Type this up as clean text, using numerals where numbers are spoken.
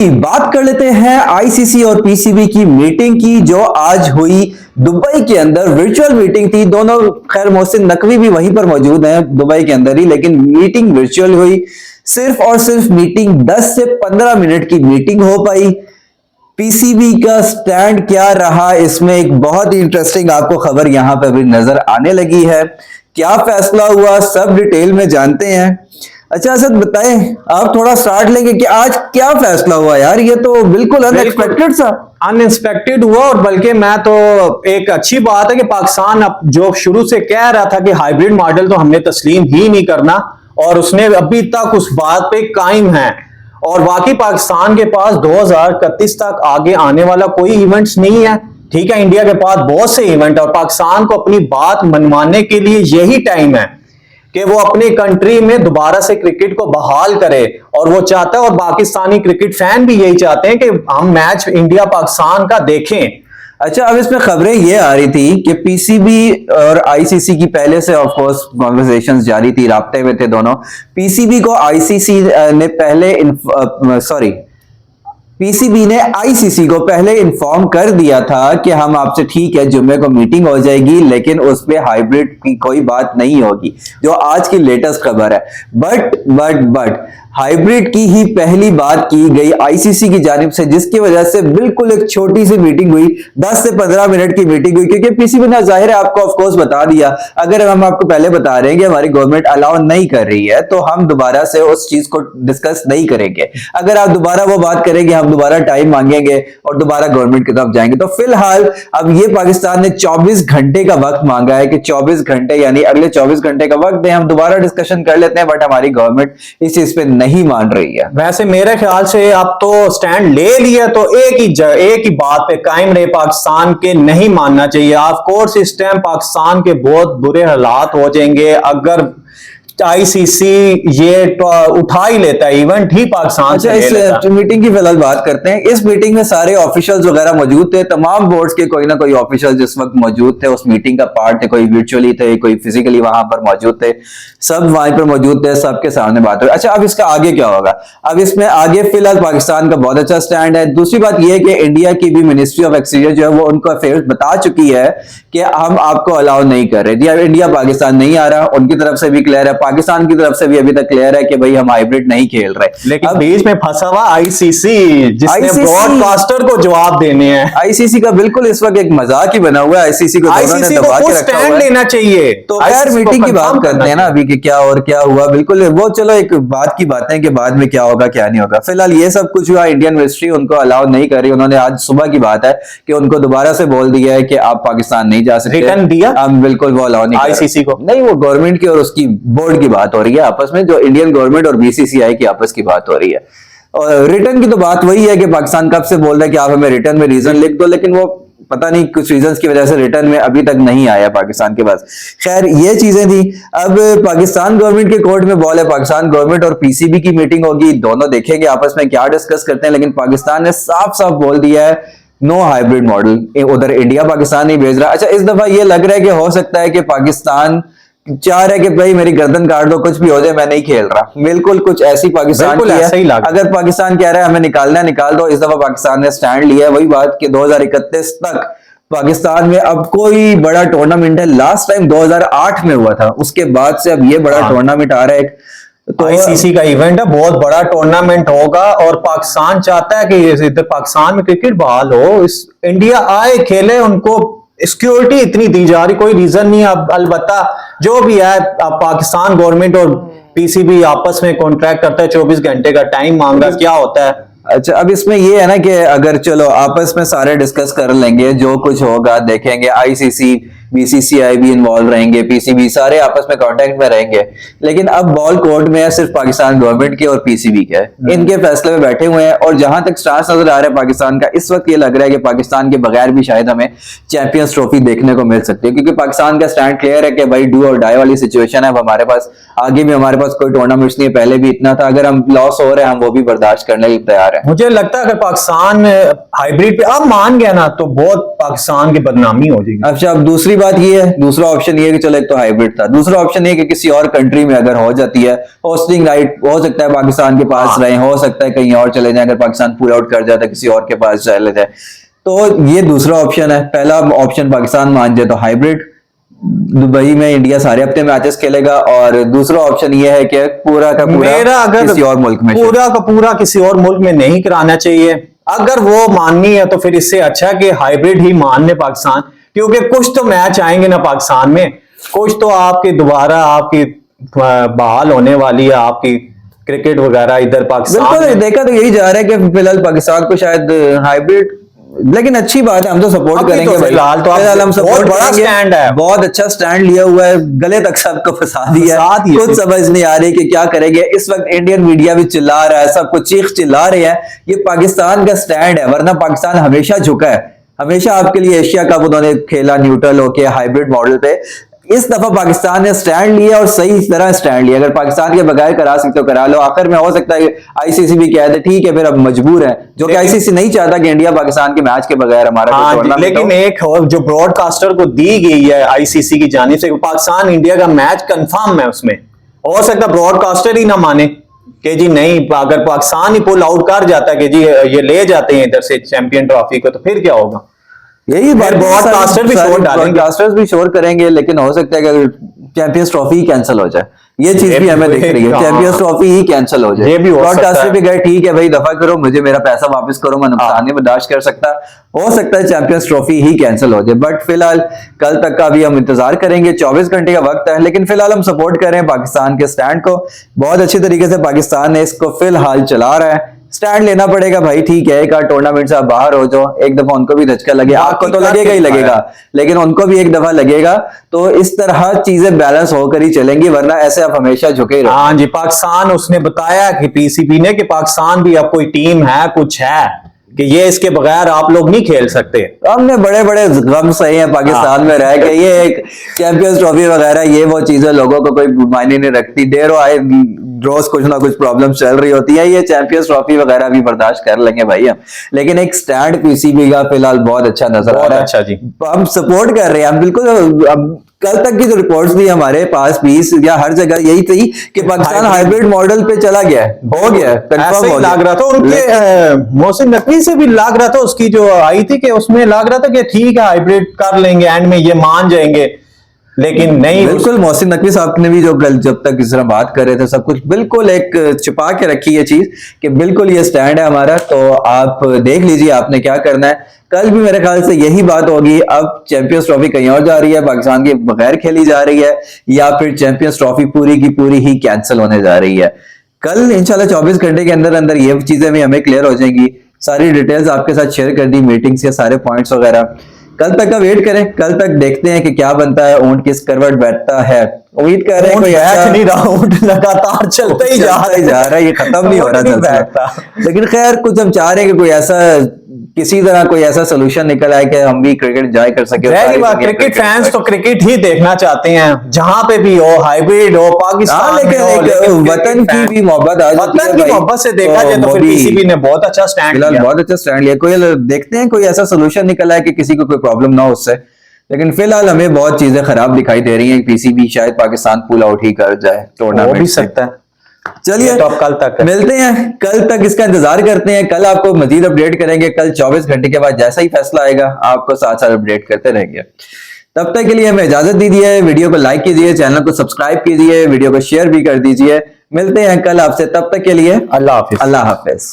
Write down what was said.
बात कर लेते हैं आईसीसी और पीसीबी की मीटिंग की जो आज हुई दुबई के अंदर। वर्चुअल मीटिंग थी, दोनों खैर मोहसिन नकवी भी वहीं पर मौजूद हैं दुबई के अंदर ही, लेकिन मीटिंग वर्चुअल हुई। सिर्फ और सिर्फ मीटिंग 10 से 15 मिनट की मीटिंग हो पाई। पीसीबी का स्टैंड क्या रहा, इसमें एक बहुत ही इंटरेस्टिंग आपको खबर यहां पर भी नजर आने लगी है। क्या फैसला हुआ सब डिटेल में जानते हैं। अच्छा असद बताएं, आप थोड़ा स्टार्ट लेंगे कि आज क्या फैसला हुआ यार, ये तो बिल्कुल अनएक्सपेक्टेड सा। अनएक्सपेक्टेड हुआ और बल्कि मैं तो एक अच्छी बात है कि पाकिस्तान अब जो शुरू से कह रहा था कि हाइब्रिड मॉडल तो हमने तस्लीम ही नहीं करना, और उसने अभी तक उस बात पे कायम है। और वाकई पाकिस्तान के पास 2031 तक आगे आने वाला कोई इवेंट्स नहीं है। ठीक है, इंडिया के पास बहुत से इवेंट है और पाकिस्तान को अपनी बात मनवाने के लिए यही टाइम है कि वो अपनी कंट्री में दोबारा से क्रिकेट को बहाल करे। और वो चाहता है, और पाकिस्तानी क्रिकेट फैन भी यही चाहते हैं कि हम मैच इंडिया पाकिस्तान का देखें। अच्छा, अब इसमें खबरें ये आ रही थी कि पीसीबी और आईसीसी की पहले से ऑफ कोर्स कॉन्वर्सेशंस जारी थी, राब्ते में थे दोनों। पीसीबी को आईसीसी ने पहले पीसीबी ने आईसीसी को पहले इन्फॉर्म कर दिया था कि हम आपसे ठीक है जुम्मे को मीटिंग हो जाएगी, लेकिन उस पे हाइब्रिड की कोई बात नहीं होगी, जो आज की लेटेस्ट खबर है। बट हाइब्रिड की ही पहली बात की गई आईसीसी की जानिब से, जिसकी वजह से बिल्कुल एक छोटी सी मीटिंग हुई, 10 से 15 मिनट की मीटिंग हुई, क्योंकि पीसीबी ने जाहिर है आपको ऑफ कोर्स बता दिया। अगर हम आपको पहले बता रहे हैं कि हमारी गवर्नमेंट अलाउ नहीं कर रही है तो हम दोबारा से उस चीज को डिस्कस नहीं करेंगे। अगर आप दोबारा वो बात करेंगे, हम दोबारा टाइम मांगेंगे और दोबारा गवर्नमेंट की तरफ जाएंगे। तो फिलहाल अब ये पाकिस्तान ने 24 घंटे का वक्त मांगा है कि 24 घंटे यानी अगले 24 घंटे का वक्त दें, हम दोबारा डिस्कशन कर लेते हैं। बट हमारी गवर्नमेंट इस चीज पे नहीं मान रही है। वैसे मेरे ख्याल से अब तो स्टैंड ले लिया तो एक ही बात पे कायम रहे, पाकिस्तान के नहीं मानना चाहिए। ऑफ कोर्स इस टाइम पाकिस्तान के बहुत बुरे हालात हो जाएंगे अगर आईसीसी ये उठा ही लेता है इवेंट ही पाकिस्तान से। इस मीटिंग की फिलहाल बात करते हैं। इस मीटिंग में सारे ऑफिशियल्स वगैरह मौजूद थे, तमाम बोर्ड्स के कोई ना कोई ऑफिशियल जिस वक्त मौजूद थे, उस मीटिंग का पार्ट थे। कोई वर्चुअली थे, कोई फिजिकली वहां पर मौजूद थे, सब वहां पर मौजूद थे, सबके सामने बात हुई। अच्छा, अब इसका आगे क्या होगा? अब इसमें आगे फिलहाल पाकिस्तान का बहुत अच्छा स्टैंड है। दूसरी बात यह है कि इंडिया की भी मिनिस्ट्री ऑफ एक्सटीरियर जो है वो उनको अफेयर्स बता चुकी है कि हम आपको अलाउ नहीं कर रहे। इंडिया पाकिस्तान नहीं आ रहा, उनकी तरफ से भी क्लियर है, पाकिस्तान की तरफ से भी अभी तक क्लियर है कि भाई हम हाइब्रिड नहीं खेल रहे। लेकिन बीच में फंसा हुआ आईसीसी, जिसने ब्रॉडकास्टर को जवाब देने हैं। आईसीसी का बिल्कुल इस वक्त एक मजाक ही बना हुआ है। आईसीसी को दबा के रखा हुआ है। लेना चाहिए। तो खैर मीटिंग की बात करते हैं ना अभी कि क्या और क्या हुआ। बिल्कुल वो चलो एक बात की बातें कि बाद में क्या होगा क्या नहीं होगा। फिलहाल ये सब कुछ हुआ, इंडियन मिनिस्ट्री उनको अलाउ नहीं कर रही। उन्होंने आज सुबह की बात है कि उनको दोबारा से बोल दिया है कि आप पाकिस्तान नहीं जा सकते। रिटर्न दिया हम बिल्कुल वो अलाउ नहीं आईसीसी को नहीं, वो गवर्नमेंट की और उसकी बोर्ड की बात हो रही है आपस में, जो इंडियन गवर्नमेंट और बीसीसीआई की आपस की बात हो रही है। और रिटर्न की तो बात वही है कि पाकिस्तान कब से बोल रहा है कि आप हमें रिटर्न में रीजन लिख दो, लेकिन वो पता नहीं कुछ रीजंस की वजह से रिटर्न में अभी तक नहीं आया पाकिस्तान के पास। खैर ये चीजें थी। अब पाकिस्तान गवर्नमेंट के कोर्ट में बॉल है। पाकिस्तान गवर्नमेंट और पीसीबी की मीटिंग होगी, दोनों देखेंगे आपस में क्या डिस्कस करते हैं। लेकिन पाकिस्तान ने साफ साफ बोल दिया है नो हाइब्रिड मॉडल। उधर इंडिया पाकिस्तान नहीं भेज रहा। अच्छा, इस दफा ये लग रहा है कि हो सकता है कि पाकिस्तान चाह रहा है कि भाई मेरी गर्दन काट दो, कुछ भी हो जाए मैं नहीं खेल रहा। बिल्कुल कुछ ऐसी पाकिस्तान की है। अगर पाकिस्तान कह रहा है हमें निकालना है निकाल दो। इस दफा पाकिस्तान ने स्टैंड लिया है। वही बात कि 2031 तक पाकिस्तान में अब कोई बड़ा टूर्नामेंट है। लास्ट टाइम 2008 में हुआ था, उसके बाद से अब ये बड़ा टूर्नामेंट आ रहा है। तो आईसीसी का इवेंट है, बहुत बड़ा टूर्नामेंट होगा और पाकिस्तान चाहता है कि इधर पाकिस्तान में क्रिकेट बहाल हो, इस इंडिया आए खेले, उनको सिक्योरिटी इतनी दी जा रही, कोई रीजन नहीं। अब अलबत्ता जो भी है, अब पाकिस्तान गवर्नमेंट और पीसीबी आपस में कॉन्ट्रैक्ट करता है, 24 घंटे का टाइम मांगा, क्या होता है। अच्छा, अब इसमें ये है ना कि अगर चलो आपस में सारे डिस्कस कर लेंगे, जो कुछ होगा देखेंगे, आईसीसी बीसीसीआई भी इन्वॉल्व रहेंगे, पीसीबी सारे आपस में कांटेक्ट में रहेंगे। लेकिन अब बॉल कोर्ट में है, सिर्फ पाकिस्तान गवर्नमेंट के और पीसीबी के, इनके फैसले में बैठे हुए हैं। और जहां तक स्टार्स नजर आ रहा है पाकिस्तान का, इस वक्त ये लग रहा है कि पाकिस्तान के बगैर भी शायद हमें चैंपियंस ट्रॉफी देखने को मिल सकती है, क्योंकि पाकिस्तान का स्टैंड क्लियर है कि भाई डू और डाई वाली सिचुएशन है। अब हमारे पास आगे भी हमारे पास कोई टूर्नामेंट्स नहीं है, पहले भी इतना था। अगर हम लॉस हो रहे हैं हम वो भी बर्दाश्त करने के लिए तैयार है। मुझे लगता है अगर पाकिस्तान हाइब्रिड पे अब मान गया ना तो बहुत पाकिस्तान की बदनामी हो जाएगी। अच्छा, अब दूसरी बात ये है, दूसरा ऑप्शन ये है कि चलो एक तो हाइब्रिड था, दूसरा ऑप्शन ये है कि किसी और कंट्री में अगर हो जाती है होस्टिंग राइट, हो सकता है पाकिस्तान के पास रहे, हो सकता है कहीं और चले जाए, अगर पाकिस्तान पुल आउट कर जाता है किसी और के पास चले जाए, तो ये दूसरा ऑप्शन है। पहला ऑप्शन पाकिस्तान मान जाए तो हाइब्रिड, दुबई में इंडिया सारे हफ्ते मैचेस खेलेगा, और दूसरा ऑप्शन ये है कि पूरा का पूरा मेरा अगर किसी और मुल्क में पूरा का पूरा किसी और मुल्क में नहीं कराना चाहिए। अगर वो माननी है तो फिर इससे अच्छा कि हाइब्रिड ही मान ले पाकिस्तान, क्योंकि कुछ तो मैच आएंगे ना पाकिस्तान में, कुछ तो आपकी दोबारा आपकी बहाल होने वाली है आपकी क्रिकेट वगैरह इधर पाकिस्तान बिल्कुल में। देखा तो यही जा रहा है कि फिलहाल पाकिस्तान को शायद हाइब्रिड, लेकिन अच्छी बात है, हम तो सपोर्ट अभी करेंगे तो भाई। फिलहाल तो आप फिलहाल हम बहुत सपोर्ट बड़ा करेंगे, स्टैंड है। बहुत अच्छा स्टैंड लिया हुआ है, गले तक सबको फंसा दिया फंसा है, दिया। कुछ समझ नहीं आ रही कि क्या करेंगे। इस वक्त इंडियन मीडिया भी चिल्ला रहा है, सब कुछ चीख चिल्ला रहे हैं, ये पाकिस्तान का स्टैंड है, वरना पाकिस्तान हमेशा झुका है, हमेशा आपके लिए एशिया कप उन्होंने खेला न्यूट्रल होके हाइब्रिड मॉडल पे। इस दफा पाकिस्तान ने स्टैंड लिया और सही तरह स्टैंड लिया। अगर पाकिस्तान के बगैर करा सकते हो करा लो, आखिर में हो सकता है आईसीसी भी कह दे ठीक है फिर अब मजबूर है, जो कि आईसीसी नहीं चाहता कि इंडिया पाकिस्तान के मैच के बगैर हमारा कोई हाँ जी, टूर्नामेंट लेकिन हो। एक और जो ब्रॉडकास्टर को दी गई है आईसीसी की जानिब से, पाकिस्तान इंडिया का मैच कंफर्म है, उसमें हो सकता है ब्रॉडकास्टर ही ना माने कि जी नहीं, अगर पाकिस्तान ही पुल आउट कर जाता है कि जी ये ले जाते हैं इधर से चैंपियन ट्रॉफी को, तो फिर क्या होगा? यही बात, ब्रॉडकास्टर भी शोर डालेंगे, ब्रॉडकास्टर्स भी शोर करेंगे, लेकिन हो सकता है कि चैंपियंस ट्रॉफी ही कैंसिल हो जाए, ये चीज भी हमें दिख रही है, हाँ। चैंपियंस ट्रॉफी ही कैंसिल हो जाए। ये भी हो सकता ब्रॉडकास्टर है। भी कहे ठीक है भाई दफा करो, मुझे मेरा पैसा वापस करो, मैं नुकसान नहीं बर्दाश्त कर सकता, हो सकता है चैंपियंस ट्रॉफी ही कैंसिल हो जाए। बट फिलहाल कल तक का भी हम इंतजार करेंगे, 24 घंटे का वक्त है, लेकिन फिलहाल हम सपोर्ट करें पाकिस्तान के स्टैंड को। बहुत अच्छी तरीके से पाकिस्तान ने इसको फिलहाल चला रहा है, स्टैंड लेना पड़ेगा भाई, ठीक है एक आध टूर्नामेंट से आप बाहर हो जाओ, एक दफा उनको भी धचका लगे, आपको तो लगेगा ही लगेगा, लेकिन उनको भी एक दफा लगेगा, तो इस तरह चीजें बैलेंस होकर ही चलेंगी, वरना ऐसे आप हमेशा झुके ही रहो। हाँ जी, पाकिस्तान उसने बताया कि पीसीबी ने कि पाकिस्तान भी अब कोई टीम है, कुछ है कि ये इसके बगैर आप लोग नहीं खेल सकते। हमने बड़े बड़े गम सहे हैं पाकिस्तान में रह के, ये एक चैंपियंस ट्रॉफी वगैरह ये वो चीजें लोगों को कोई मायने नहीं रखती, देर आए रोज कुछ ना कुछ प्रॉब्लम चल रही होती है, ये चैंपियंस ट्रॉफी वगैरह भी बर्दाश्त कर लेंगे भाई हम, लेकिन एक स्टैंड पीसीबी का फिलहाल बहुत अच्छा नजर आ रहा है। अच्छा जी, हम सपोर्ट कर रहे हैं, हम बिल्कुल। अब कल तक की जो रिपोर्ट्स थी हमारे पास 20 या हर जगह यही थी कि पाकिस्तान हाइब्रिड मॉडल पे चला गया है, हो गया कंफर्म हो लग रहा था उनके मोहसिन नकवी से भी लग रहा था, उसकी जो आई थी कि उसमें लग रहा था कि ठीक है हाइब्रिड कर लेंगे, एंड में ये मान जाएंगे, लेकिन नहीं। बिल्कुल मोहसिन नकवी साहब ने भी जो कल जब तक इस तरह बात कर रहे थे सब कुछ बिल्कुल एक छिपा के रखी है चीज कि बिल्कुल ये स्टैंड है हमारा, तो आप देख लीजिए आपने क्या करना है। कल भी मेरे ख्याल से यही बात होगी, अब चैंपियंस ट्रॉफी कहीं और जा रही है, पाकिस्तान के बगैर खेली जा रही है, या फिर चैंपियंस ट्रॉफी पूरी की पूरी ही कैंसिल होने जा रही है। कल इंशाल्लाह 24 घंटे के अंदर अंदर ये चीजें भी हमें क्लियर हो जाएंगी, सारी डिटेल्स आपके साथ शेयर कर दी, मीटिंग्स के सारे पॉइंट्स वगैरह। कल तक का वेट करें, कल तक देखते हैं कि क्या बनता है, ऊंट किस करवट बैठता है। उम्मीद कर रहे हैं कोई बैठ नहीं रहा, ऊंट लगातार चलता ही जा रहा है, ये खत्म नहीं हो रहा सिलसिला। लेकिन खैर कुछ हम चाह रहे हैं कि कोई ऐसा किसी तरह कोई ऐसा सोल्यूशन निकल आए कि हम भी क्रिकेट एंजॉय कर सके। क्रिकेट फैंस तो क्रिकेट ही देखना चाहते हैं, जहां पे भी हो, हाइब्रिड हो, पाकिस्तान लेकिन एक वतन की भी मोहब्बत आ जाती है, वतन की मोहब्बत से देखा जाए तो फिर पीसीबी ने बहुत अच्छा स्टैंड लिया, बहुत अच्छा स्टैंड लिया। कोई देखते हैं कोई ऐसा सोल्यूशन निकल आए कि किसी को कोई प्रॉब्लम ना हो उससे, लेकिन फिलहाल हमें बहुत चीजें खराब दिखाई दे रही हैं। पीसीबी शायद पाकिस्तान पुल आउट ही कर जाए टूर्नामेंट, हो भी सकता है। चलिए तो अब कल तक मिलते हैं, कल तक इसका इंतजार करते हैं, कल आपको मजीद अपडेट करेंगे। कल 24 घंटे के बाद जैसा ही फैसला आएगा आपको साथ साथ अपडेट करते रहेंगे। तब तक के लिए हमें इजाजत दीजिए, वीडियो को लाइक कीजिए, चैनल को सब्सक्राइब कीजिए, वीडियो को शेयर भी कर दीजिए। मिलते हैं कल आपसे, तब तक के लिए अल्लाह हाफिज। अल्लाह हाफिज।